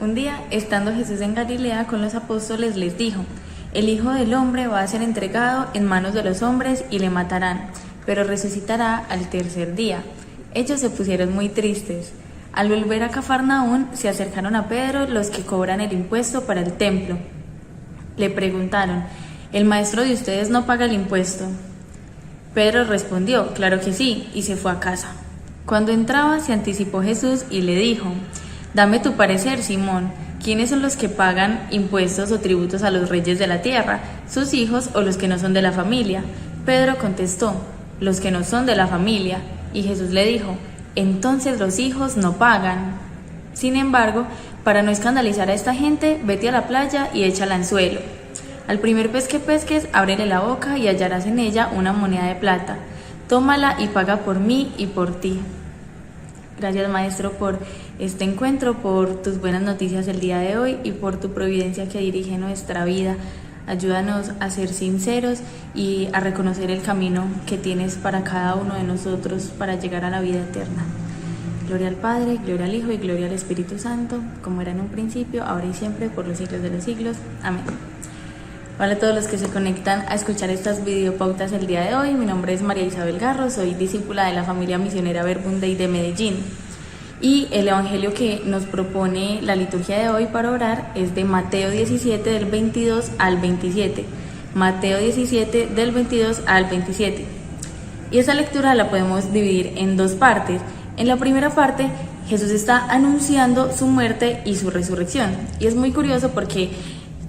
Un día, estando Jesús en Galilea con los apóstoles, les dijo: El Hijo del Hombre va a ser entregado en manos de los hombres y le matarán, pero resucitará al tercer día. Ellos se pusieron muy tristes. Al volver a Cafarnaún, se acercaron a Pedro los que cobran el impuesto para el templo. Le preguntaron: ¿El maestro de ustedes no paga el impuesto? Pedro respondió: Claro que sí, y se fue a casa. Cuando entraba, se anticipó Jesús y le dijo: Dame tu parecer, Simón. ¿Quiénes son los que pagan impuestos o tributos a los reyes de la tierra, sus hijos o los que no son de la familia? Pedro contestó: Los que no son de la familia. Y Jesús le dijo: Entonces los hijos no pagan. Sin embargo, para no escandalizar a esta gente, vete a la playa y echa el anzuelo. Al primer pez que pesques, ábrele la boca y hallarás en ella una moneda de plata. Tómala y paga por mí y por ti. Gracias, Maestro, por este encuentro, por tus buenas noticias el día de hoy y por tu providencia que dirige nuestra vida. Ayúdanos a ser sinceros y a reconocer el camino que tienes para cada uno de nosotros para llegar a la vida eterna. Gloria al Padre, gloria al Hijo y gloria al Espíritu Santo, como era en un principio, ahora y siempre, por los siglos de los siglos. Amén. Hola a todos los que se conectan a escuchar estas videopautas el día de hoy. Mi nombre es María Isabel Garro, soy discípula de la familia misionera Verbum Dei de Medellín. Y el evangelio que nos propone la liturgia de hoy para orar es de Mateo 17, del 22 al 27. Mateo 17, del 22 al 27. Y esa lectura la podemos dividir en dos partes. En la primera parte, Jesús está anunciando su muerte y su resurrección. Y es muy curioso porque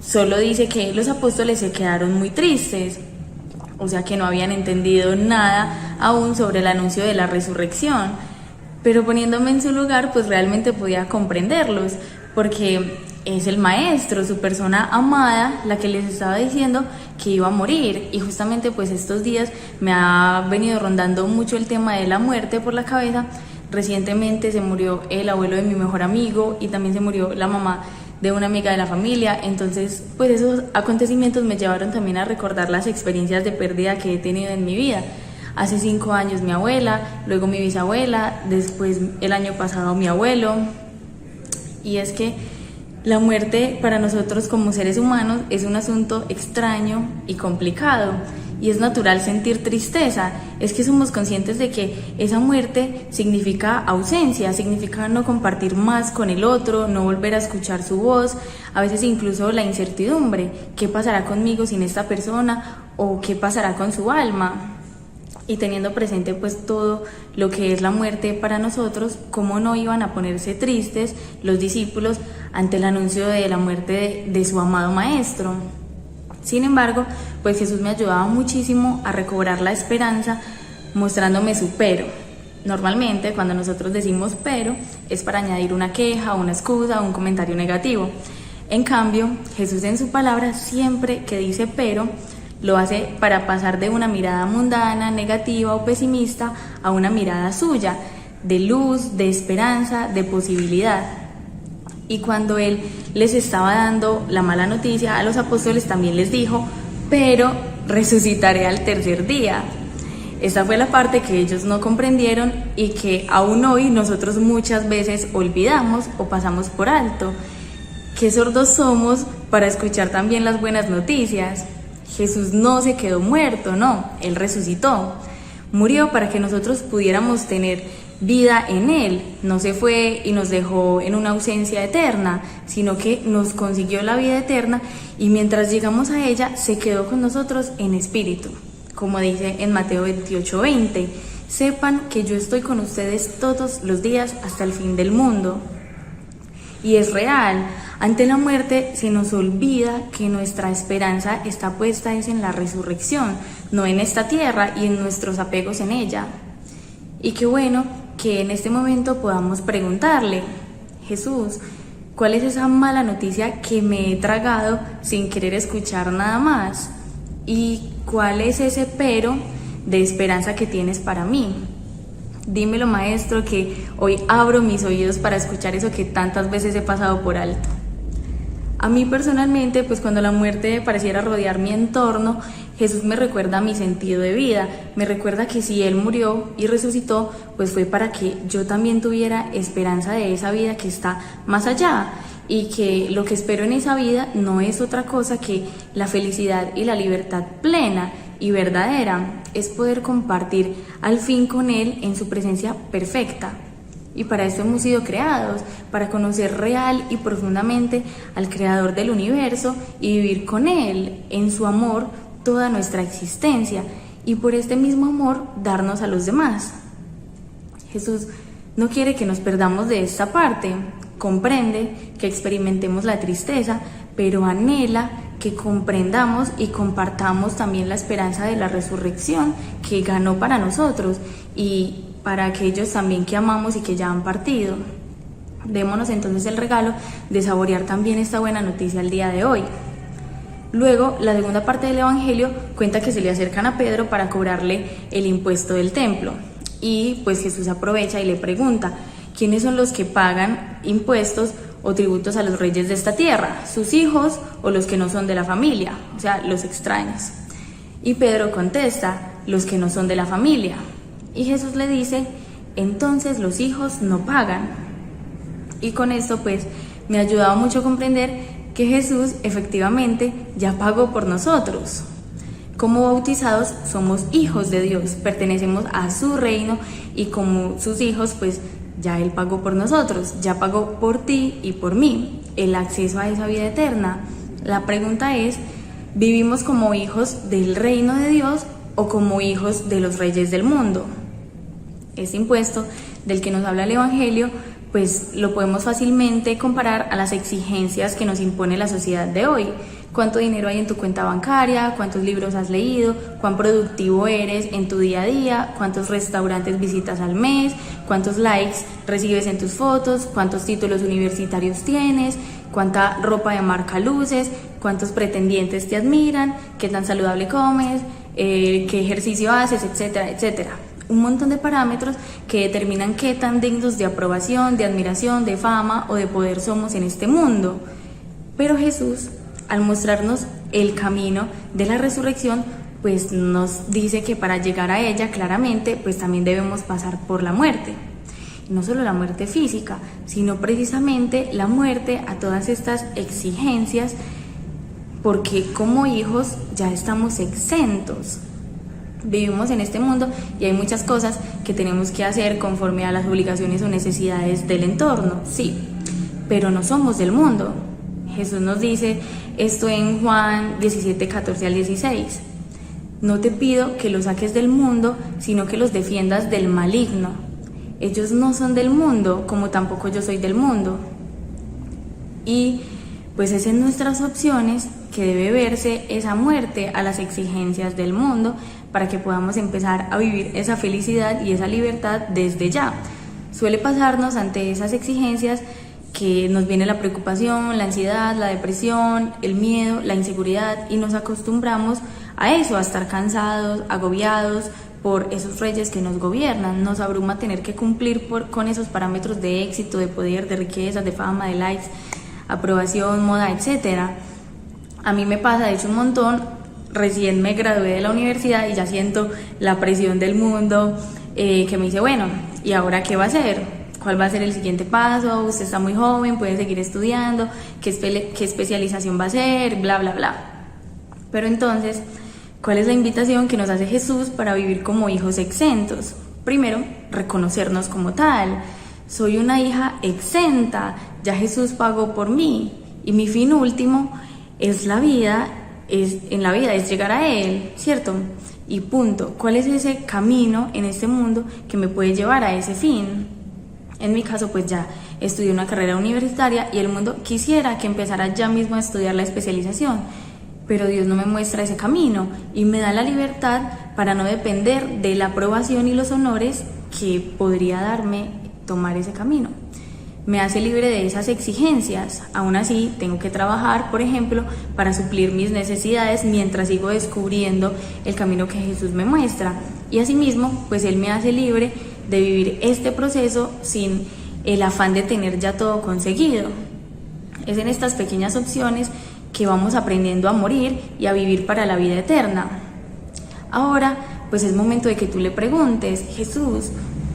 solo dice que los apóstoles se quedaron muy tristes, o sea que no habían entendido nada aún sobre el anuncio de la resurrección, pero poniéndome en su lugar, pues realmente podía comprenderlos, porque es el maestro, su persona amada, la que les estaba diciendo que iba a morir. Y justamente pues estos días me ha venido rondando mucho el tema de la muerte por la cabeza. Recientemente se murió el abuelo de mi mejor amigo y también se murió la mamá de una amiga de la familia. Entonces pues esos acontecimientos me llevaron también a recordar las experiencias de pérdida que he tenido en mi vida. Hace 5 años mi abuela, luego mi bisabuela, después el año pasado mi abuelo. Y es que la muerte para nosotros como seres humanos es un asunto extraño y complicado. Y es natural sentir tristeza. Es que somos conscientes de que esa muerte significa ausencia, significa no compartir más con el otro, no volver a escuchar su voz, a veces incluso la incertidumbre: ¿qué pasará conmigo sin esta persona? ¿O qué pasará con su alma? Y teniendo presente pues todo lo que es la muerte para nosotros, ¿cómo no iban a ponerse tristes los discípulos ante el anuncio de la muerte de su amado maestro? Sin embargo, pues Jesús me ayudaba muchísimo a recobrar la esperanza, mostrándome su pero. Normalmente cuando nosotros decimos pero es para añadir una queja, una excusa o un comentario negativo. En cambio, Jesús en su palabra, siempre que dice pero, lo hace para pasar de una mirada mundana, negativa o pesimista a una mirada suya, de luz, de esperanza, de posibilidad. Y cuando Él les estaba dando la mala noticia a los apóstoles, también les dijo: pero resucitaré al tercer día. Esta fue la parte que ellos no comprendieron y que aún hoy nosotros muchas veces olvidamos o pasamos por alto. Qué sordos somos para escuchar también las buenas noticias. Jesús no se quedó muerto, no, Él resucitó. Murió para que nosotros pudiéramos tener vida en Él. No se fue y nos dejó en una ausencia eterna, sino que nos consiguió la vida eterna y mientras llegamos a ella se quedó con nosotros en espíritu. Como dice en Mateo 28:20, sepan que yo estoy con ustedes todos los días hasta el fin del mundo. Y es real. Ante la muerte se nos olvida que nuestra esperanza está puesta es en la resurrección, no en esta tierra y en nuestros apegos en ella. Y qué bueno que en este momento podamos preguntarle: Jesús, ¿cuál es esa mala noticia que me he tragado sin querer escuchar nada más? ¿Y cuál es ese pero de esperanza que tienes para mí? Dímelo, Maestro, que hoy abro mis oídos para escuchar eso que tantas veces he pasado por alto. A mí personalmente, pues cuando la muerte pareciera rodear mi entorno, Jesús me recuerda mi sentido de vida, me recuerda que si Él murió y resucitó, pues fue para que yo también tuviera esperanza de esa vida que está más allá, y que lo que espero en esa vida no es otra cosa que la felicidad y la libertad plena y verdadera, es poder compartir al fin con Él en su presencia perfecta. Y para esto hemos sido creados, para conocer real y profundamente al Creador del universo y vivir con Él en su amor toda nuestra existencia, y por este mismo amor darnos a los demás. Jesús no quiere que nos perdamos de esta parte, comprende que experimentemos la tristeza, pero anhela que comprendamos y compartamos también la esperanza de la resurrección que ganó para nosotros y para aquellos también que amamos y que ya han partido. Démonos entonces el regalo de saborear también esta buena noticia el día de hoy. Luego, la segunda parte del Evangelio cuenta que se le acercan a Pedro para cobrarle el impuesto del templo. Y pues Jesús aprovecha y le pregunta, ¿quiénes son los que pagan impuestos o tributos a los reyes de esta tierra? ¿Sus hijos o los que no son de la familia? O sea, los extraños. Y Pedro contesta, los que no son de la familia. Y Jesús le dice, entonces los hijos no pagan. Y con esto pues me ha ayudado mucho a comprender que Jesús efectivamente ya pagó por nosotros. Como bautizados somos hijos de Dios, pertenecemos a su reino y como sus hijos pues ya Él pagó por nosotros, ya pagó por ti y por mí el acceso a esa vida eterna. La pregunta es, ¿vivimos como hijos del reino de Dios o como hijos de los reyes del mundo? Este impuesto del que nos habla el Evangelio pues lo podemos fácilmente comparar a las exigencias que nos impone la sociedad de hoy. ¿Cuánto dinero hay en tu cuenta bancaria? ¿Cuántos libros has leído? ¿Cuán productivo eres en tu día a día? ¿Cuántos restaurantes visitas al mes? ¿Cuántos likes recibes en tus fotos? ¿Cuántos títulos universitarios tienes? ¿Cuánta ropa de marca luces? ¿Cuántos pretendientes te admiran? ¿Qué tan saludable comes? ¿Qué ejercicio haces? Etcétera, etcétera. Un montón de parámetros que determinan qué tan dignos de aprobación, de admiración, de fama o de poder somos en este mundo. Pero Jesús, al mostrarnos el camino de la resurrección, pues nos dice que para llegar a ella claramente, pues también debemos pasar por la muerte. Y no solo la muerte física, sino precisamente la muerte a todas estas exigencias, porque como hijos ya estamos exentos. Vivimos en este mundo y hay muchas cosas que tenemos que hacer conforme a las obligaciones o necesidades del entorno, sí, pero no somos del mundo. Jesús nos dice esto en Juan 17, 14 al 16. No te pido que los saques del mundo, sino que los defiendas del maligno. Ellos no son del mundo, como tampoco yo soy del mundo. Y pues es en nuestras opciones que debe verse esa muerte a las exigencias del mundo para que podamos empezar a vivir esa felicidad y esa libertad desde ya. Suele pasarnos ante esas exigencias que nos viene la preocupación, la ansiedad, la depresión, el miedo, la inseguridad y nos acostumbramos a eso, a estar cansados, agobiados por esos reyes que nos gobiernan. Nos abruma tener que cumplir con esos parámetros de éxito, de poder, de riqueza, de fama, de likes, aprobación, moda, etcétera. A mí me pasa, de hecho, un montón. Recién me gradué de la universidad y ya siento la presión del mundo que me dice, bueno, ¿y ahora qué va a hacer? ¿Cuál va a ser el siguiente paso? Usted está muy joven, puede seguir estudiando, ¿qué especialización va a hacer? Bla, bla, bla. Pero entonces, ¿cuál es la invitación que nos hace Jesús para vivir como hijos exentos? Primero, reconocernos como tal. Soy una hija exenta, ya Jesús pagó por mí y mi fin último es la vida. En la vida es llegar a Él, ¿cierto? Y punto. ¿Cuál es ese camino en este mundo que me puede llevar a ese fin? En mi caso, pues ya estudié una carrera universitaria y el mundo quisiera que empezara ya mismo a estudiar la especialización, pero Dios no me muestra ese camino y me da la libertad para no depender de la aprobación y los honores que podría darme tomar ese camino. Me hace libre de esas exigencias. Aún así, tengo que trabajar, por ejemplo, para suplir mis necesidades mientras sigo descubriendo el camino que Jesús me muestra. Y asimismo, pues Él me hace libre de vivir este proceso sin el afán de tener ya todo conseguido. Es en estas pequeñas opciones que vamos aprendiendo a morir y a vivir para la vida eterna. Ahora, pues es momento de que tú le preguntes: Jesús,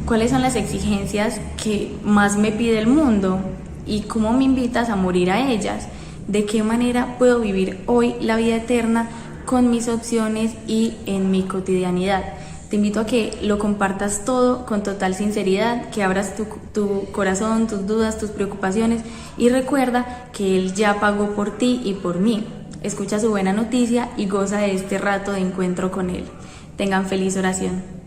¿cuáles son las exigencias que más me pide el mundo? ¿Y cómo me invitas a morir a ellas? ¿De qué manera puedo vivir hoy la vida eterna con mis opciones y en mi cotidianidad? Te invito a que lo compartas todo con total sinceridad, que abras tu corazón, tus dudas, tus preocupaciones, y recuerda que Él ya pagó por ti y por mí. Escucha su buena noticia y goza de este rato de encuentro con Él. Tengan feliz oración.